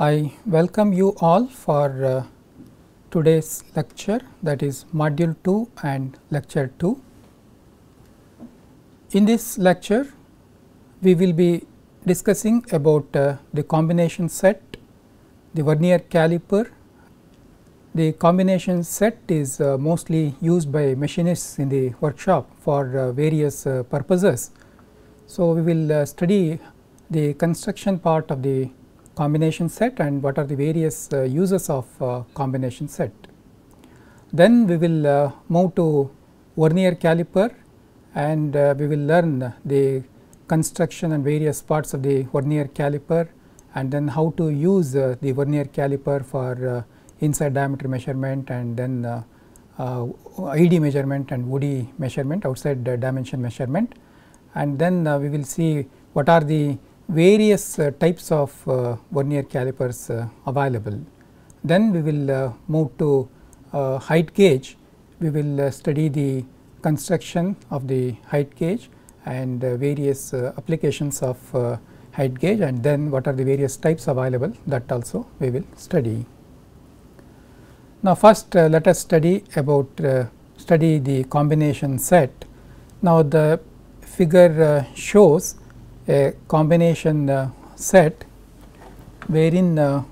I welcome you all for today's lecture, that is module 2 and lecture 2. In this lecture, we will be discussing about the combination set, the vernier caliper. The combination set is mostly used by machinists in the workshop for various purposes. So, we will study the construction part of the combination set and what are the various uses of combination set. Then we will move to vernier caliper and we will learn the construction and various parts of the vernier caliper, and then how to use the vernier caliper for inside diameter measurement, and then ID measurement and OD measurement, outside dimension measurement, and then we will see what are the various types of vernier calipers available. Then we will move to height gauge. We will study the construction of the height gauge and various applications of height gauge, and then what are the various types available, that also we will study. Now, first let us study the combination set. Now, the figure shows a combination set wherein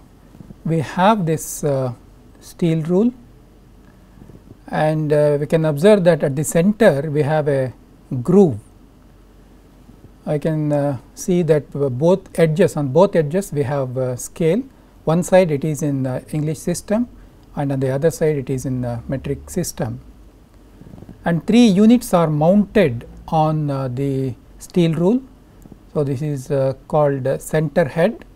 we have this steel rule, and we can observe that at the center we have a groove. I can see that on both edges we have scale. One side it is in English system, and on the other side it is in metric system, and 3 units are mounted on the steel rule. So, this is called center head.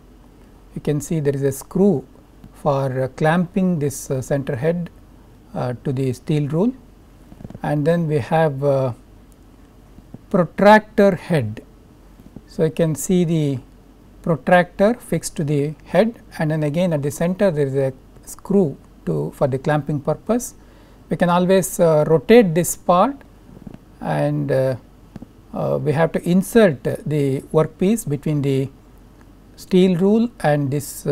You can see there is a screw for clamping this center head to the steel rule, and then we have protractor head. So, you can see the protractor fixed to the head, and then again at the center there is a screw for the clamping purpose. We can always rotate this part, and we have to insert the workpiece between the steel rule and this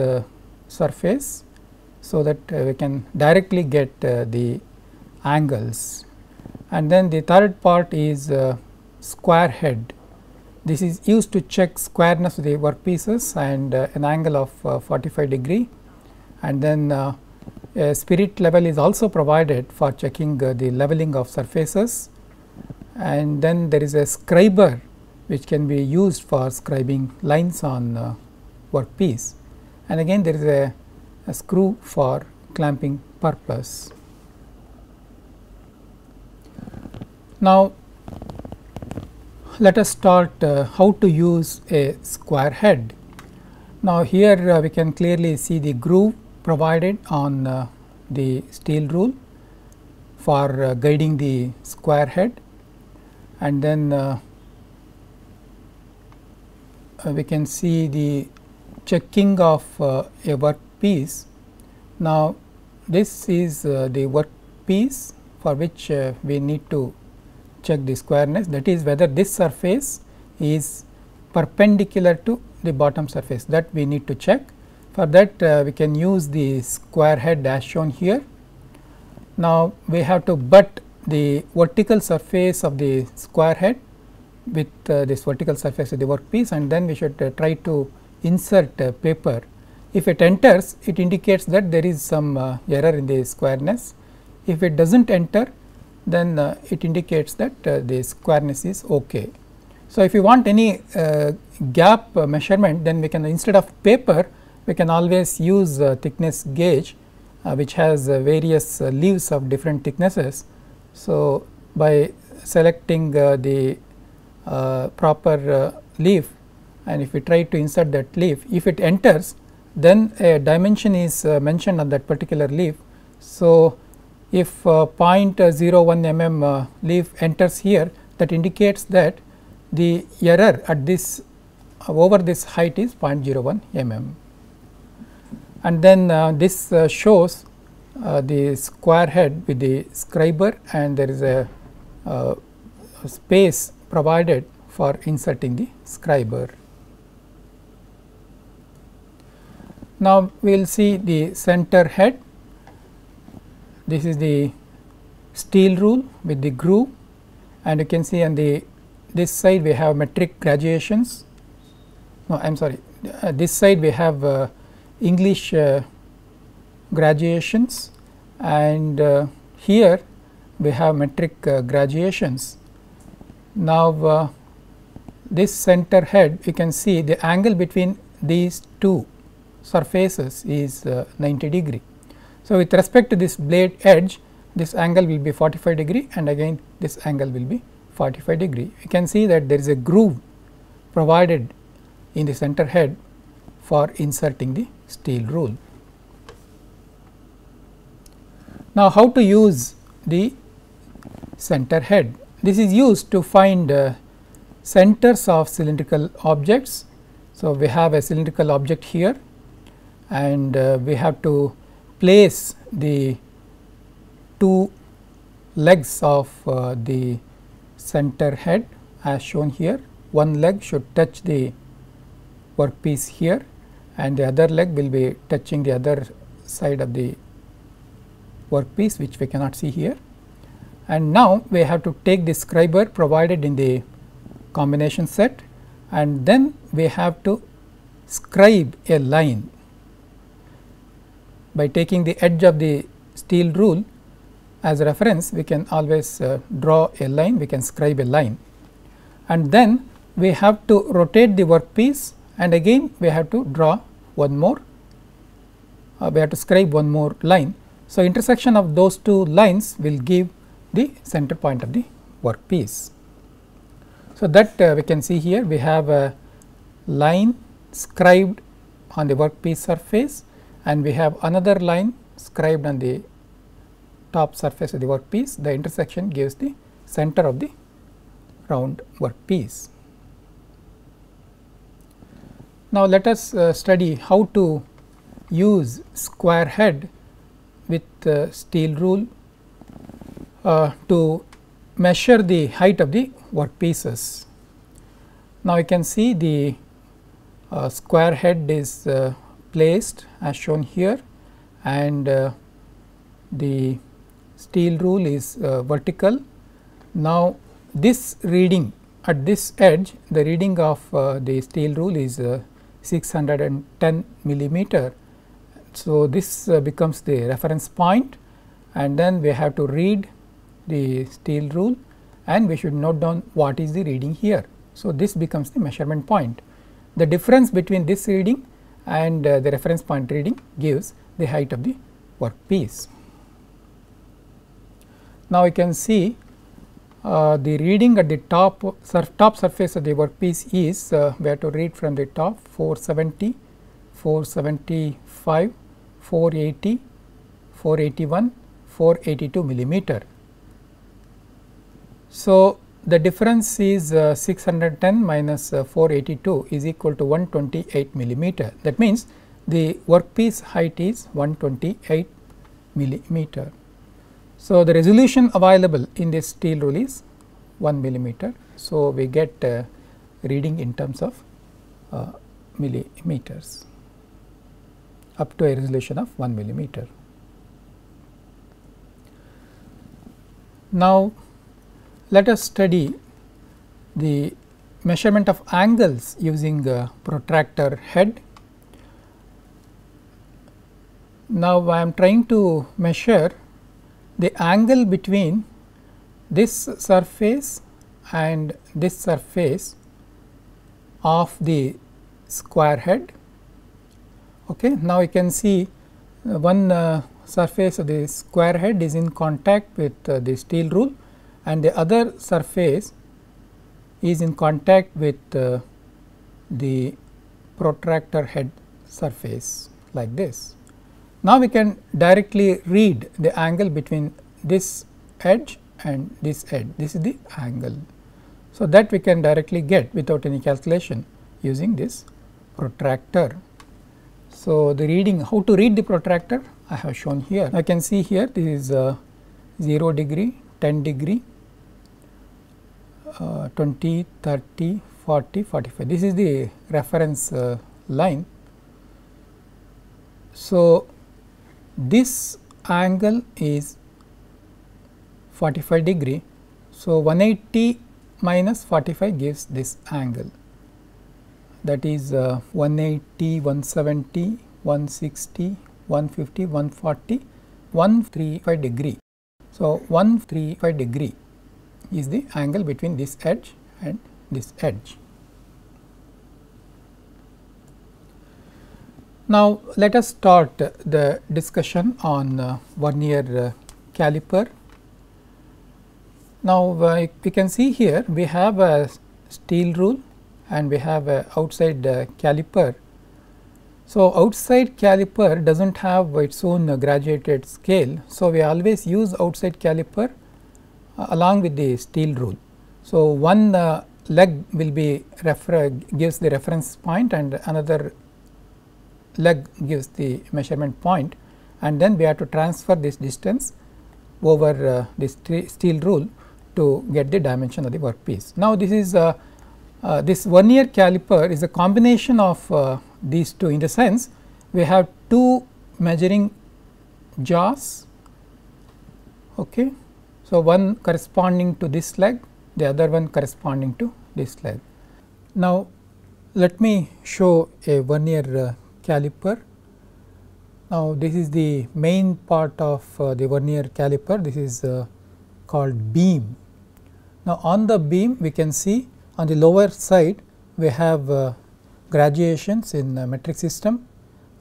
surface, so that we can directly get the angles. And then the third part is square head. This is used to check squareness of the workpieces and an angle of 45 degree, and then a spirit level is also provided for checking the leveling of surfaces. And then there is a scriber which can be used for scribing lines on workpiece, and again there is a screw for clamping purpose. Now, let us start how to use a square head. Now, here we can clearly see the groove provided on the steel rule for guiding the square head, and then we can see the checking of a workpiece. Now, this is the workpiece for which we need to check the squareness, that is whether this surface is perpendicular to the bottom surface, that we need to check. For that we can use the square head as shown here. Now, we have to butt the vertical surface of the square head with this vertical surface of the workpiece, and then we should try to insert paper. If it enters, it indicates that there is some error in the squareness. If it does not enter, then it indicates that the squareness is okay. So, if you want any gap measurement, then we can, instead of paper, we can always use thickness gauge which has various leaves of different thicknesses. So, by selecting the proper leaf, and if we try to insert that leaf, if it enters, then a dimension is mentioned on that particular leaf. So, if 0.01 mm leaf enters here, that indicates that the error at this over this height is 0.01 mm. And then this shows the square head with the scriber, and there is a space provided for inserting the scriber. Now, we will see the center head. This is the steel rule with the groove, and you can see on the this side we have metric graduations. No, I am sorry, this side we have English graduations, and here we have metric graduations. Now, this center head, you can see the angle between these two surfaces is 90 degree. So, with respect to this blade edge, this angle will be 45 degree, and again this angle will be 45 degree. You can see that there is a groove provided in the center head for inserting the steel rule. Now, how to use the center head? This is used to find centers of cylindrical objects. So, we have a cylindrical object here, and we have to place the two legs of the center head as shown here. One leg should touch the workpiece here, and the other leg will be touching the other side of the workpiece, which we cannot see here. And now, we have to take the scriber provided in the combination set, and then we have to scribe a line by taking the edge of the steel rule as a reference. We can always draw a line, we can scribe a line, and then we have to rotate the workpiece, and again we have to draw one more, we have to scribe one more line. So, intersection of those two lines will give the center point of the workpiece. So, that we can see here we have a line scribed on the workpiece surface, and we have another line scribed on the top surface of the workpiece. The intersection gives the center of the round workpiece. Now, let us study how to use square head with steel rule to measure the height of the workpieces. Now, you can see the square head is placed as shown here, and the steel rule is vertical. Now, this reading at this edge, the reading of the steel rule is 610 millimeter. So, this becomes the reference point, and then we have to read the steel rule, and we should note down what is the reading here. So, this becomes the measurement point. The difference between this reading and the reference point reading gives the height of the workpiece. Now, you can see the reading at the top surface of the workpiece is we have to read from the top 470, 475, 480, 481, 482 millimeter. So, the difference is 610 minus 482 is equal to 128 millimeter. That means, the workpiece height is 128 millimeter. So, the resolution available in this steel rule is 1 millimeter. So, we get reading in terms of millimeters up to a resolution of 1 millimeter. Now, let us study the measurement of angles using a protractor head. Now, I am trying to measure the angle between this surface and this surface of the square head. Okay. Now, you can see one surface of the square head is in contact with the steel rule, and the other surface is in contact with the protractor head surface like this. Now, we can directly read the angle between this edge and this edge. This is the angle. So, that we can directly get without any calculation using this protractor. So, the reading, how to read the protractor I have shown here. I can see here this is 0 degree, 10 degree, 20, 30, 40, 45. This is the reference line. So, this angle is 45 degree. So, 180 minus 45 gives this angle, that is 180, 170, 160, 150, 140, 135 degree. So, 135 degree is the angle between this edge and this edge. Now, let us start the discussion on vernier caliper. Now, we can see here we have a steel rule and we have a outside caliper. So, outside caliper does not have its own graduated scale. So, we always use outside caliper along with the steel rule. So, one leg will be gives the reference point and another leg gives the measurement point, and then we have to transfer this distance over this steel rule to get the dimension of the workpiece. Now, this is this vernier caliper is a combination of these two, in the sense we have two measuring jaws. Okay. So, one corresponding to this leg, the other one corresponding to this leg. Now, let me show a vernier caliper. Now, this is the main part of the vernier caliper. This is called beam. Now, on the beam we can see on the lower side we have graduations in metric system.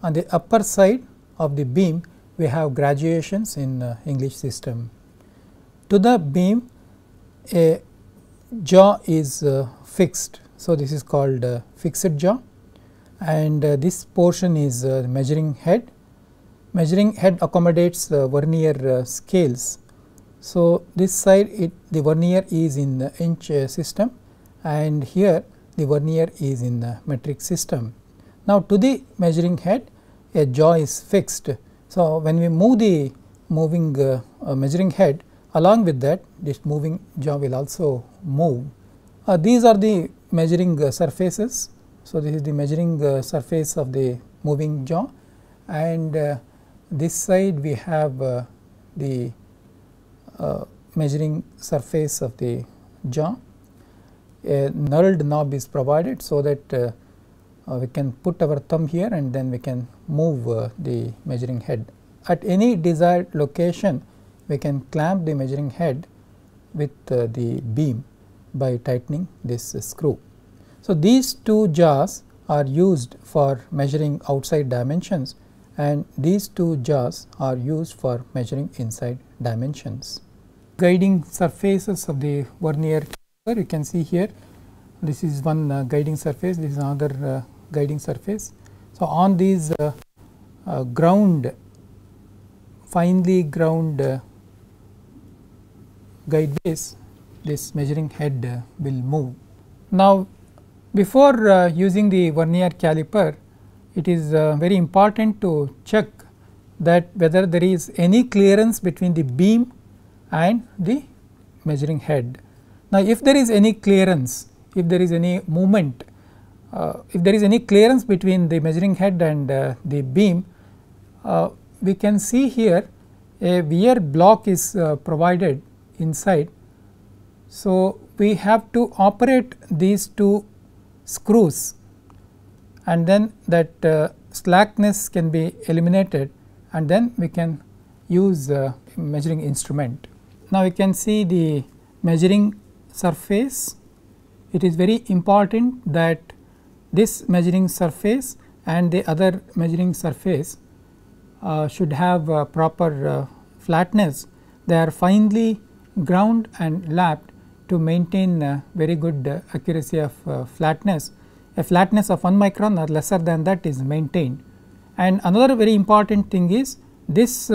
On the upper side of the beam we have graduations in English system. To the beam a jaw is fixed. So, this is called fixed jaw, and this portion is measuring head. Measuring head accommodates vernier scales. So, this side the vernier is in the inch system, and here the vernier is in the metric system. Now, to the measuring head a jaw is fixed. So, when we move the measuring head, along with that this moving jaw will also move. These are the measuring surfaces. So, this is the measuring surface of the moving jaw, and this side we have the measuring surface of the jaw. A knurled knob is provided, so that we can put our thumb here and then we can move the measuring head. At any desired location we can clamp the measuring head with the beam by tightening this screw. So, these two jaws are used for measuring outside dimensions, and these two jaws are used for measuring inside dimensions. Guiding surfaces of the vernier caliper, you can see here, this is one guiding surface, this is another guiding surface. So, on these finely ground guideways, this measuring head will move. Now, before using the vernier caliper, it is very important to check that whether there is any clearance between the beam and the measuring head. Now, if there is any clearance, if there is any movement, if there is any clearance between the measuring head and the beam, we can see here a wear block is provided inside. So, we have to operate these two screws, and then that slackness can be eliminated, and then we can use measuring instrument. Now, we can see the measuring surface. It is very important that this measuring surface and the other measuring surface should have proper flatness. They are finely ground and lapped to maintain very good accuracy of flatness. A flatness of 1 micron or lesser than that is maintained. And another very important thing is this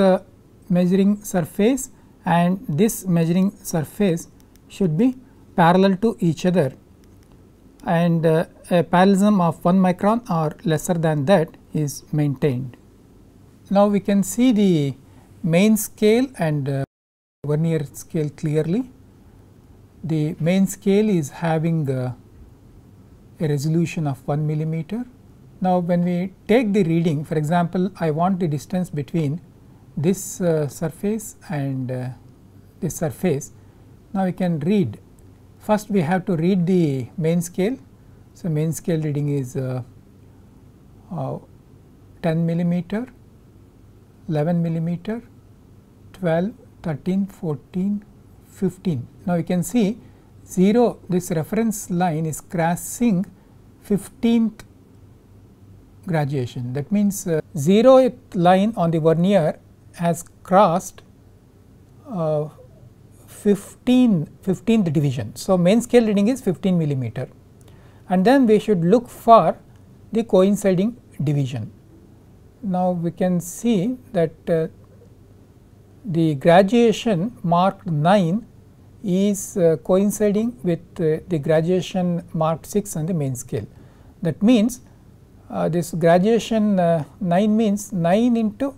measuring surface and this measuring surface should be parallel to each other, and a parallelism of 1 micron or lesser than that is maintained. Now, we can see the main scale and vernier scale clearly. The main scale is having a resolution of 1 millimeter, Now, when we take the reading, for example, I want the distance between this surface and this surface. Now, we can read. First, we have to read the main scale. So, main scale reading is 10 millimeter, 11 millimeter, 12, 13, 14, 15. Now, you can see 0, this reference line is crossing 15th graduation. That means, 0th line on the vernier has crossed 15th division. So, main scale reading is 15 millimeter, and then we should look for the coinciding division. Now, we can see that the graduation marked 9 is coinciding with the graduation marked 6 on the main scale. That means, this graduation 9 means 9 into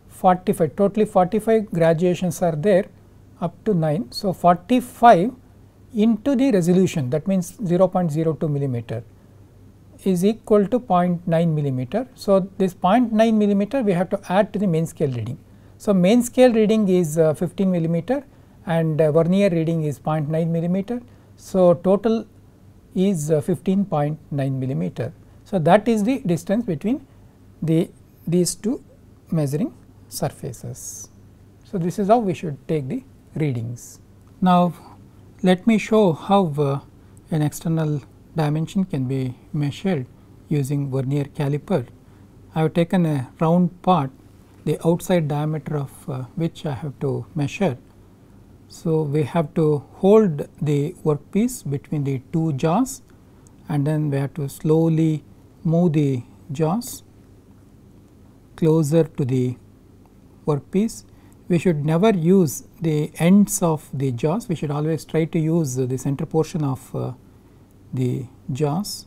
45, totally 45 graduations are there up to 9. So, 45 into the resolution, that means 0.02 millimeter is equal to 0.9 millimeter. So, this 0.9 millimeter we have to add to the main scale reading. So, main scale reading is 15 millimeter and vernier reading is 0.9 millimeter. So, total is 15.9 millimeter. So, that is the distance between these two measuring surfaces. So, this is how we should take the readings. Now, let me show how an external dimension can be measured using vernier caliper. I have taken a round part, the outside diameter of which I have to measure. So, we have to hold the workpiece between the two jaws, and then we have to slowly move the jaws closer to the workpiece. We should never use the ends of the jaws, we should always try to use the center portion of the jaws.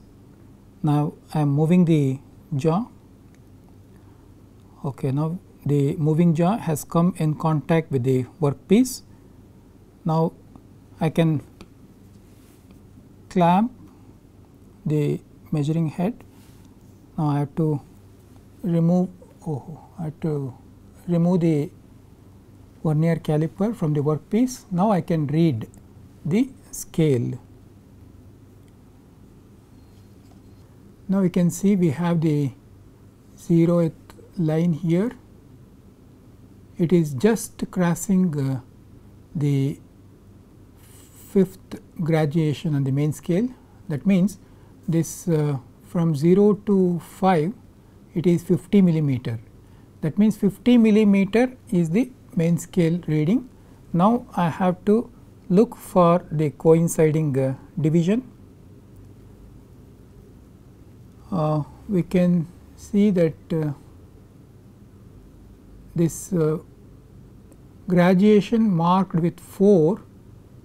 Now, I am moving the jaw. Okay, now, the moving jaw has come in contact with the workpiece. Now, I can clamp the measuring head. Now, I have to remove the vernier caliper from the workpiece. Now, I can read the scale. Now, we can see we have the 0th line here. It is just crossing the 5th graduation on the main scale. That means, this from 0 to 5 it is 50 millimeter. That means, 50 millimeter is the main scale reading. Now, I have to look for the coinciding division. We can see that this graduation marked with 4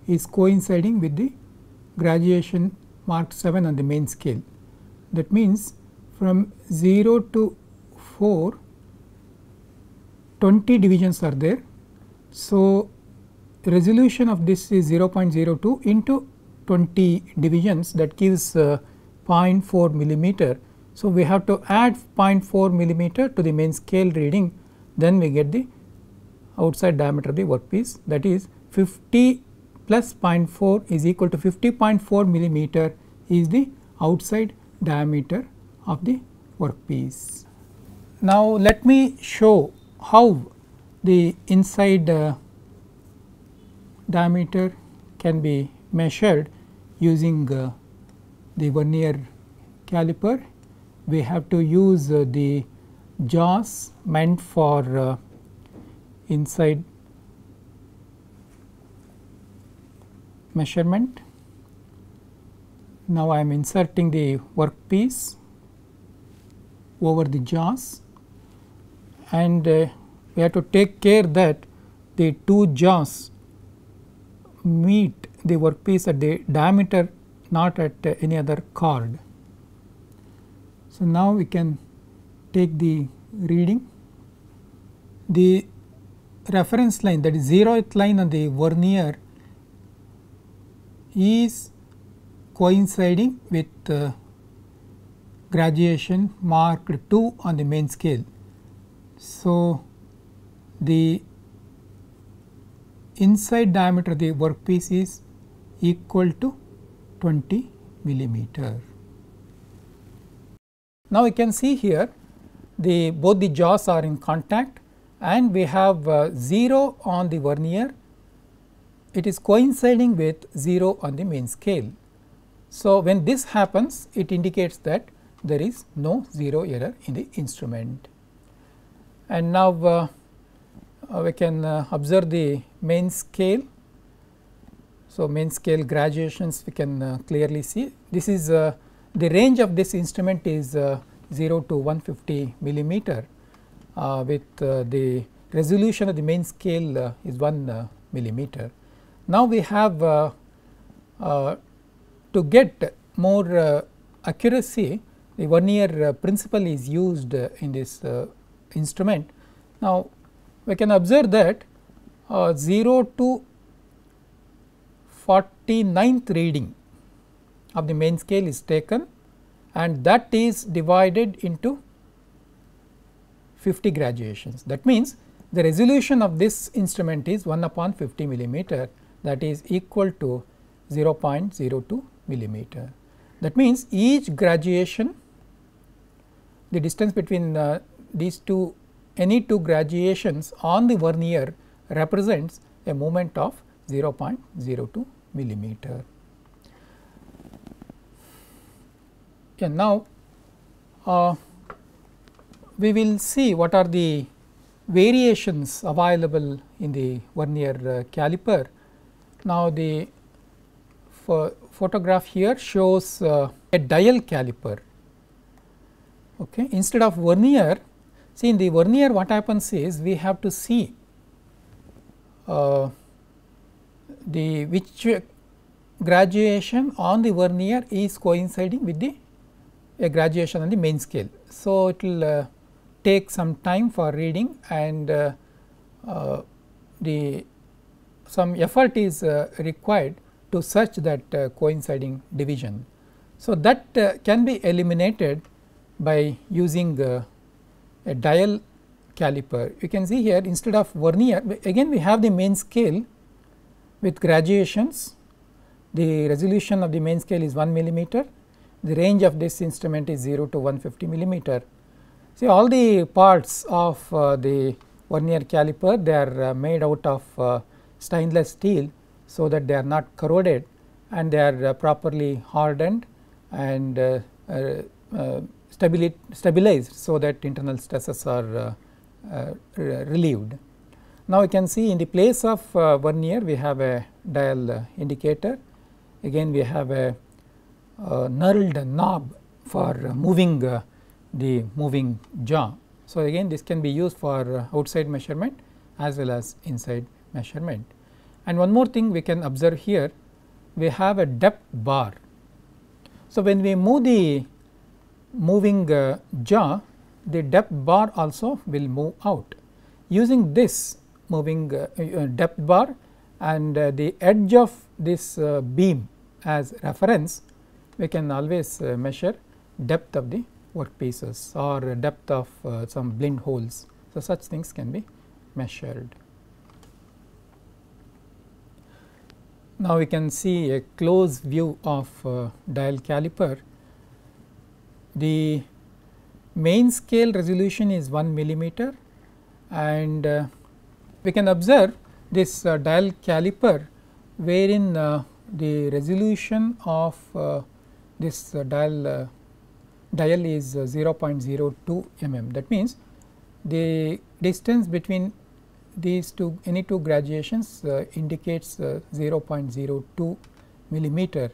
is coinciding with the graduation marked 7 on the main scale. That means, from 0 to 4 20 divisions are there. So, the resolution of this is 0.02 into 20 divisions, that gives 0.4 millimeter. So, we have to add 0.4 millimeter to the main scale reading, then we get the outside diameter of the workpiece, that is 50 plus 0.4 is equal to 50.4 millimeter is the outside diameter of the workpiece. Now, let me show how the inside diameter can be measured using the vernier caliper. We have to use the jaws meant for inside measurement. Now, I am inserting the workpiece over the jaws, and we have to take care that the two jaws meet the workpiece at the diameter, not at any other chord. So, now we can take the reading. The reference line, that is 0th line on the vernier, is coinciding with graduation marked 2 on the main scale. So, the inside diameter of the workpiece is equal to 20 millimeter. Now, we can see here both the jaws are in contact and we have 0 on the vernier. It is coinciding with 0 on the main scale. So, when this happens, it indicates that there is no 0 error in the instrument. And now, we can observe the main scale. So, main scale graduations we can clearly see. This is the range of this instrument is 0 to 150 millimeter with the resolution of the main scale is 1 millimeter. Now, we have to get more accuracy, the vernier principle is used in this instrument. Now, we can observe that 0 to 49th reading of the main scale is taken and that is divided into 50 graduations. That means, the resolution of this instrument is 1 upon 50 millimeter, that is equal to 0.02 millimeter. That means, each graduation, the distance between any two graduations on the vernier represents a movement of 0.02 millimeter. And now, we will see what are the variations available in the vernier caliper. Now, the photograph here shows a dial caliper. Okay. Instead of vernier, see in the vernier what happens is we have to see which graduation on the vernier is coinciding with a graduation on the main scale. So, it will take some time for reading and some effort is required to search that coinciding division. So, that can be eliminated by using a dial caliper. You can see here instead of vernier, again we have the main scale with graduations. The resolution of the main scale is 1 millimeter. The range of this instrument is 0 to 150 millimeter. See, all the parts of the vernier caliper, they are made out of stainless steel, so that they are not corroded and they are properly hardened and stabilized, so that internal stresses are relieved. Now, you can see in the place of vernier we have a dial indicator. Again we have a knurled knob for moving the moving jaw. So, again this can be used for outside measurement as well as inside measurement. And one more thing we can observe here, we have a depth bar. So, when we move the moving jaw, the depth bar also will move out. Using this moving depth bar and the edge of this beam as reference, we can always measure depth of the workpieces or depth of some blind holes. So, such things can be measured. Now, we can see a close view of dial caliper. The main scale resolution is 1 millimeter and we can observe this dial caliper wherein the resolution of this dial is 0.02 mm. That means, the distance between these any two graduations indicates 0.02 millimeter.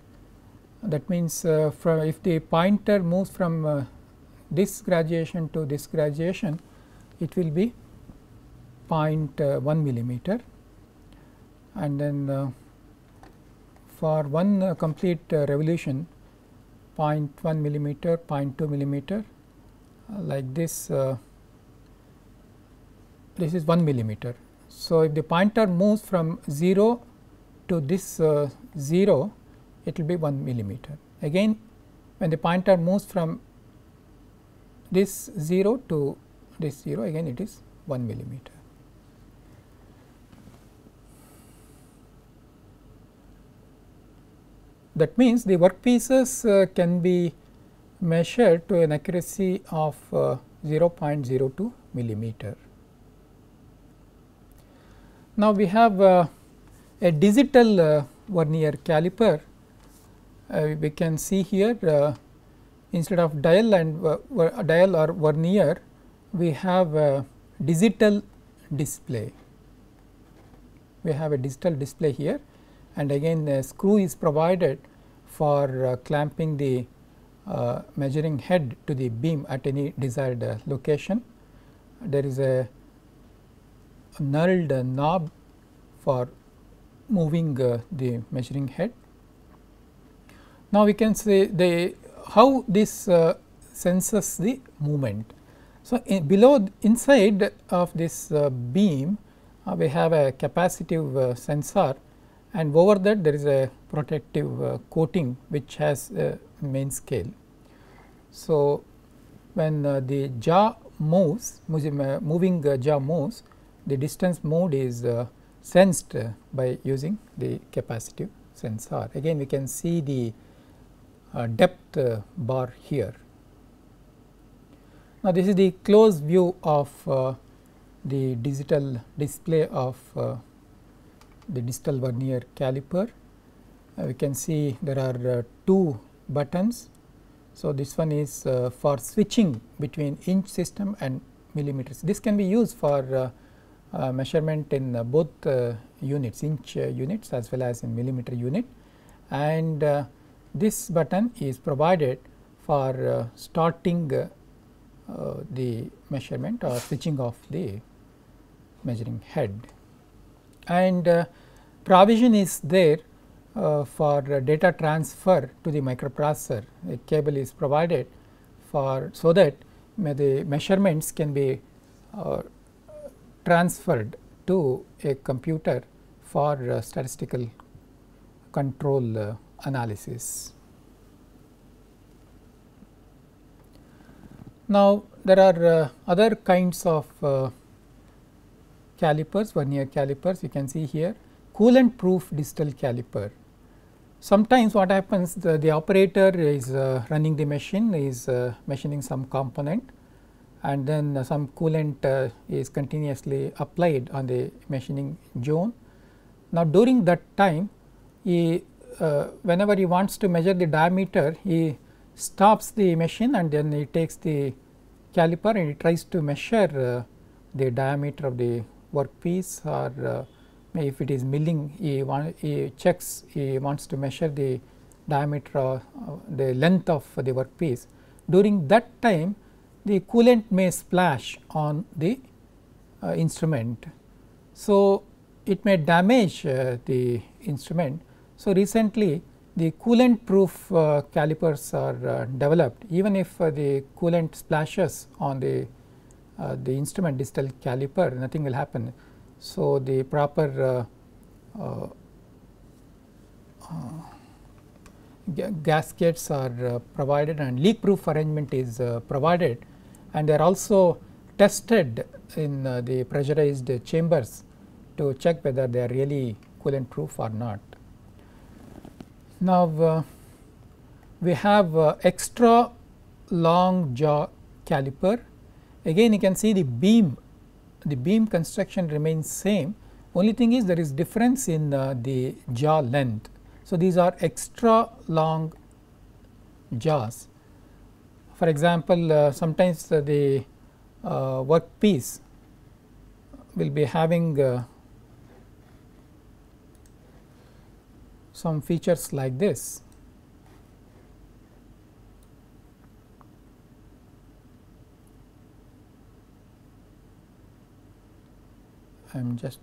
That means, if the pointer moves from this graduation to this graduation, it will be 0.1 millimeter, and then for one complete revolution 0.1 millimeter, 0.2 millimeter, like this. This is 1 millimeter. So, if the pointer moves from 0 to this 0, it will be 1 millimeter. Again, when the pointer moves from this 0 to this 0, again it is 1 millimeter. That means, the workpieces can be measured to an accuracy of 0.02 millimeter. Now, we have a digital vernier caliper. We can see here instead of dial and dial or vernier, we have a digital display. We have a digital display here, and again a screw is provided for clamping the measuring head to the beam at any desired location. There is a knurled knob for moving the measuring head. Now, we can say how this senses the movement. So, below inside of this beam we have a capacitive sensor, and over that there is a protective coating which has a main scale. So, when the jaw moves, moving jaw moves, the distance moved is sensed by using the capacitive sensor. Again we can see the depth bar here. Now, this is the close view of the digital display of the digital vernier caliper. We can see there are two buttons. So, this one is for switching between inch system and millimeters. This can be used for measurement in both units, inch units as well as in millimeter unit, and this button is provided for starting the measurement or switching off the measuring head. And provision is there for data transfer to the microprocessor. A cable is provided for so that the measurements can be transferred to a computer for statistical control analysis. Now, there are other kinds of calipers, vernier calipers. You can see here coolant proof digital caliper. Sometimes what happens, the operator is running the machine, is machining some component, and then some coolant is continuously applied on the machining zone. Now, during that time, he whenever he wants to measure the diameter, he stops the machine and then he takes the caliper and he tries to measure the diameter of the workpiece, or if it is milling, he checks, he wants to measure the diameter, the length of the workpiece. During that time, the coolant may splash on the instrument. So, it may damage the instrument. So, recently the coolant proof calipers are developed. Even if the coolant splashes on the instrument digital caliper, nothing will happen. So, the proper gaskets are provided and leak proof arrangement is provided, and they are also tested in the pressurized chambers to check whether they are really coolant proof or not. Now, we have extra long jaw caliper. Again you can see the beam construction remains same, only thing is there is difference in the jaw length. So, these are extra long jaws. For example, sometimes the workpiece will be having some features like this. I am just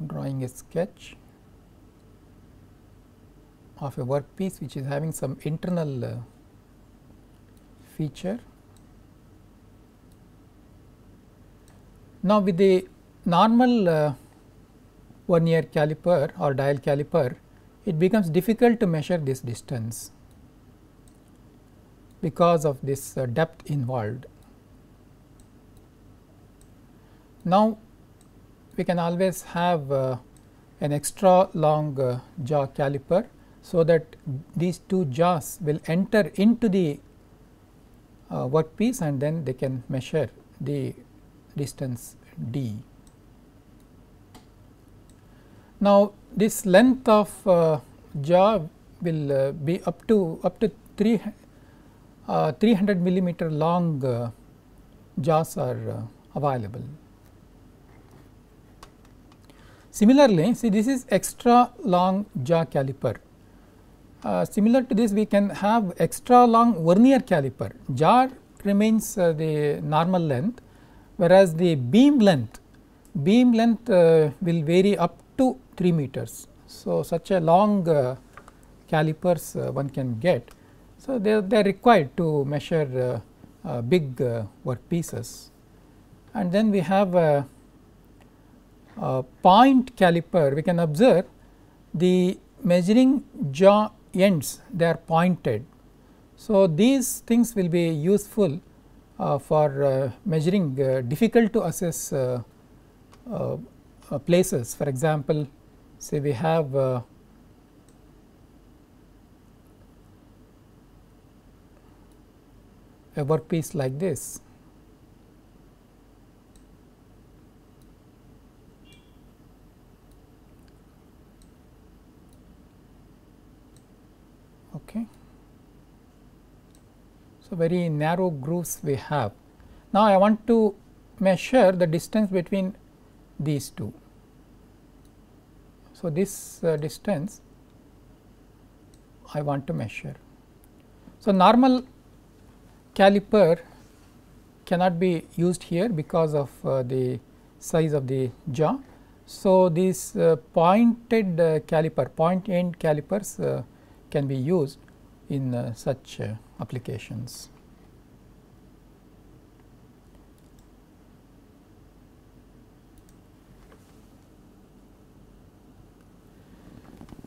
drawing a sketch of a workpiece which is having some internal feature. Now, with the normal vernier caliper or dial caliper, it becomes difficult to measure this distance. because of this depth involved. Now, we can always have an extra long jaw caliper, so that these two jaws will enter into the workpiece and then they can measure the distance d. Now, this length of jaw will be up to 300 millimeter long jaws are available. Similarly, see, this is extra long jaw caliper. Similar to this, we can have extra long vernier caliper. Jaw remains the normal length, whereas the beam length will vary up to 3 meters. So, such a long calipers one can get. So, they are required to measure big workpieces. And then we have a point caliper. We can observe the measuring jaw ends, they are pointed. So, these things will be useful for measuring difficult to assess places. For example, say we have a workpiece like this. Okay. So, very narrow grooves we have. Now, I want to measure the distance between these two. So, this distance I want to measure. So, normal caliper cannot be used here because of the size of the jaw. So, these pointed caliper, point end calipers can be used in such applications.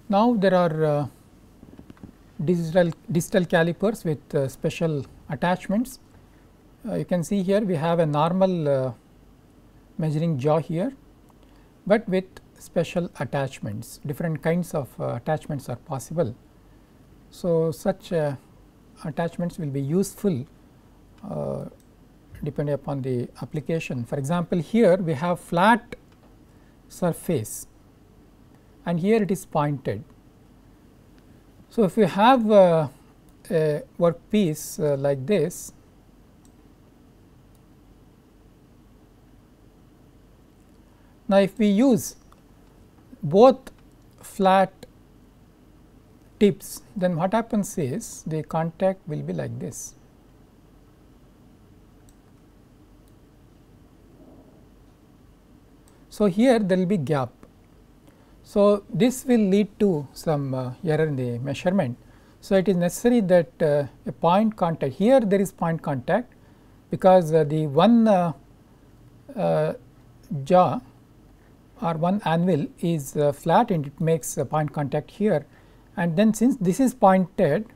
Now, there are digital calipers with special attachments. You can see here we have a normal measuring jaw here, but with special attachments. Different kinds of attachments are possible. So, such attachments will be useful depending upon the application. For example, here we have flat surface and here it is pointed. So, if you have a workpiece like this, now if we use both flat tips, then what happens is the contact will be like this. So, here there will be gap. So, this will lead to some error in the measurement. So, it is necessary that a point contact, here there is point contact, because the one jaw or one anvil is flat and it makes a point contact here, and then since this is pointed,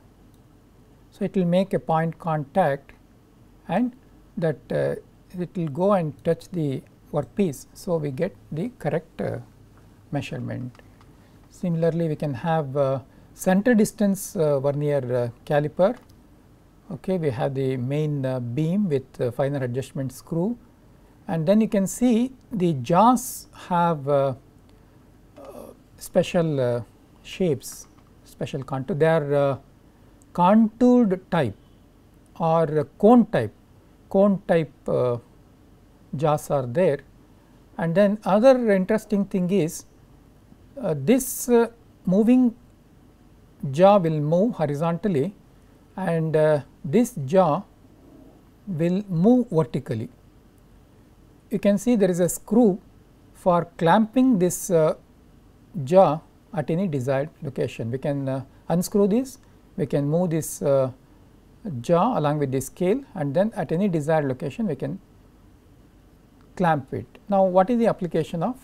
so it will make a point contact and that it will go and touch the workpiece. So, we get the correct measurement. Similarly, we can have center distance vernier caliper. Okay, we have the main beam with finer adjustment screw, and then you can see the jaws have special shapes, special contour. They are contoured type or cone type jaws are there. And then other interesting thing is this moving jaw will move horizontally and this jaw will move vertically. You can see there is a screw for clamping this jaw at any desired location. We can unscrew this, we can move this jaw along with the scale, and then at any desired location we can clamp it. Now, what is the application of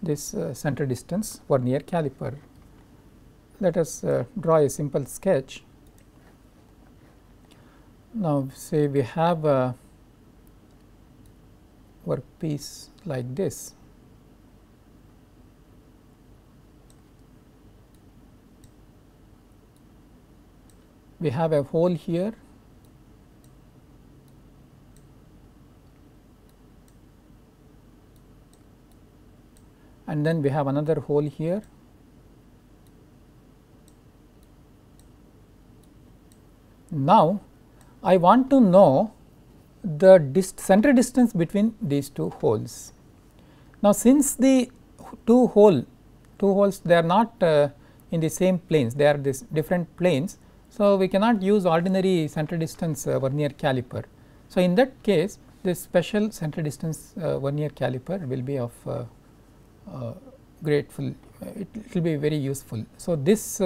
this center distance vernier caliper? Let us draw a simple sketch. Now, say we have a workpiece like this. We have a hole here, and then we have another hole here. Now, I want to know the center distance between these two holes. Now, since the two holes they are not in the same planes, they are this different planes. So, we cannot use ordinary center distance vernier caliper. So, in that case this special center distance vernier caliper will be of grateful, it will be very useful. So, this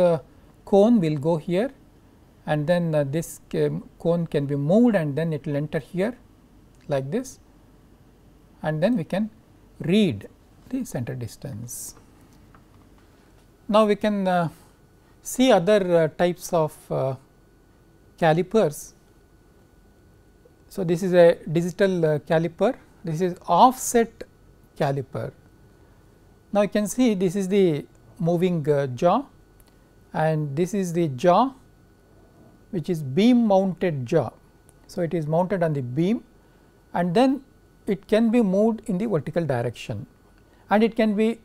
cone will go here, and then this cone can be moved, and then it will enter here like this, and then we can read the center distance. Now, we can see other types of calipers. So, this is a digital caliper, this is offset caliper. Now, you can see this is the moving jaw, and this is the jaw which is beam mounted jaw. So, it is mounted on the beam, and then it can be moved in the vertical direction, and it can be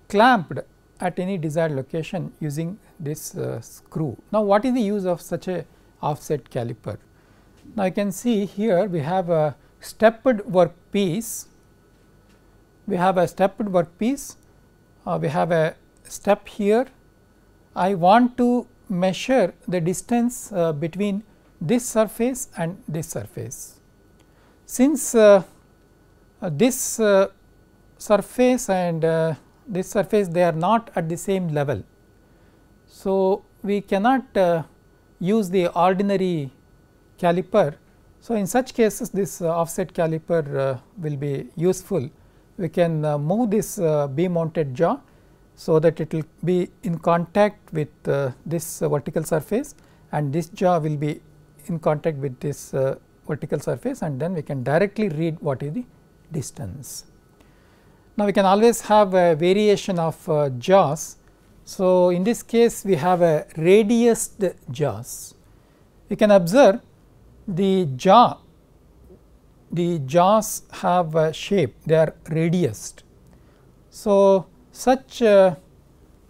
clamped at any desired location using this screw. Now, what is the use of such a offset caliper? Now, you can see here we have a stepped workpiece, we have a step here. I want to measure the distance between this surface and this surface. Since this surface and this surface, they are not at the same level. So, we cannot use the ordinary caliper. So, in such cases this offset caliper will be useful. We can move this beam mounted jaw, so that it will be in contact with this vertical surface, and this jaw will be in contact with this vertical surface, and then we can directly read what is the distance. Now, we can always have a variation of jaws. So, in this case we have a radiused jaws. You can observe the jaws have a shape, they are radiused. So, such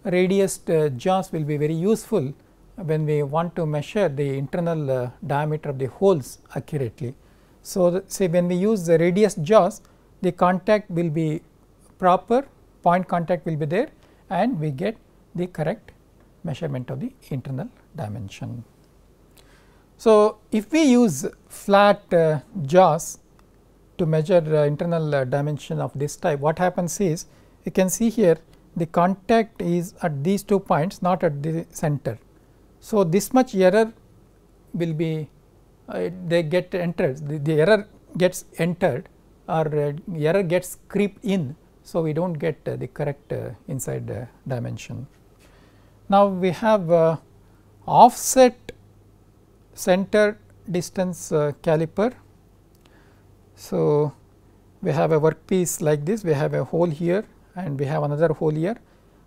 radiused jaws will be very useful when we want to measure the internal diameter of the holes accurately. So, say when we use the radiused jaws, the contact will be proper, point contact will be there, and we get the correct measurement of the internal dimension. So, if we use flat jaws to measure internal dimension of this type, what happens is, you can see here the contact is at these 2 points, not at the center. So, this much error will be they get entered, the error gets entered, or error gets creeped in. So, we do not get the correct inside dimension. Now, we have offset center distance caliper. So, we have a workpiece like this, we have a hole here and we have another hole here.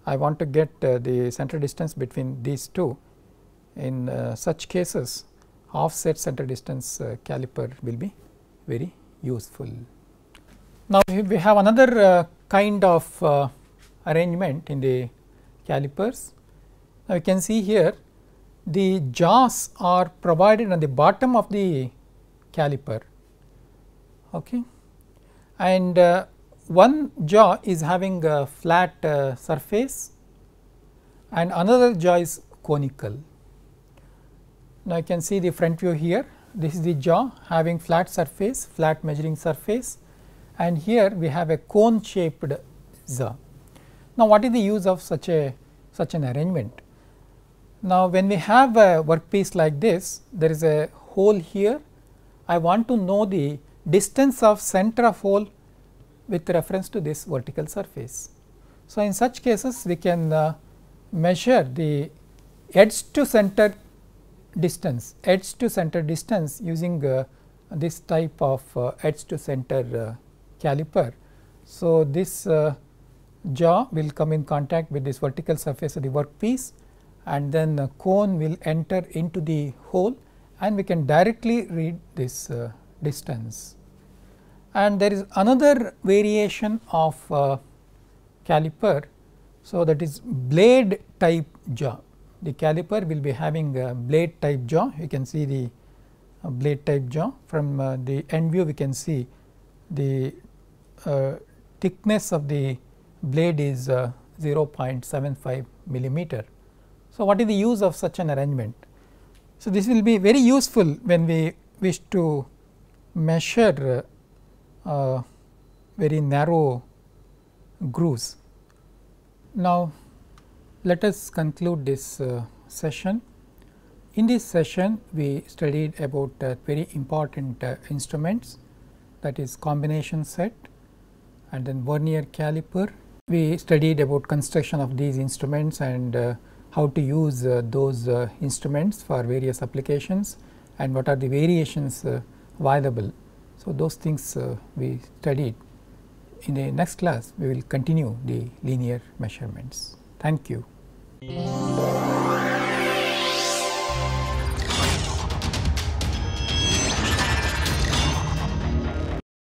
I want to get the center distance between these two. In such cases, offset center distance caliper will be very useful. Now, we have another kind of arrangement in the calipers. Now, you can see here the jaws are provided on the bottom of the caliper, okay. And one jaw is having a flat surface and another jaw is conical. Now, you can see the front view here, this is the jaw having flat surface, flat measuring surface, and here we have a cone shaped jaw. Now, what is the use of such an arrangement? Now, when we have a workpiece like this, there is a hole here. I want to know the distance of center of hole with reference to this vertical surface. So, in such cases we can measure the edge to center distance, edge to center distance using this type of edge to center caliper. So, this jaw will come in contact with this vertical surface of the workpiece, and then the cone will enter into the hole, and we can directly read this distance. And there is another variation of caliper. So, that is blade type jaw. The caliper will be having a blade type jaw. You can see the blade type jaw. From the end view we can see the thickness of the blade is 0.75 millimeter. So, what is the use of such an arrangement? So, this will be very useful when we wish to measure very narrow grooves. Now, let us conclude this session. In this session, we studied about very important instruments, that is combination set and then vernier caliper. We studied about construction of these instruments and how to use those instruments for various applications and what are the variations available. So, those things we studied. In the next class, we will continue the linear measurements. Thank you.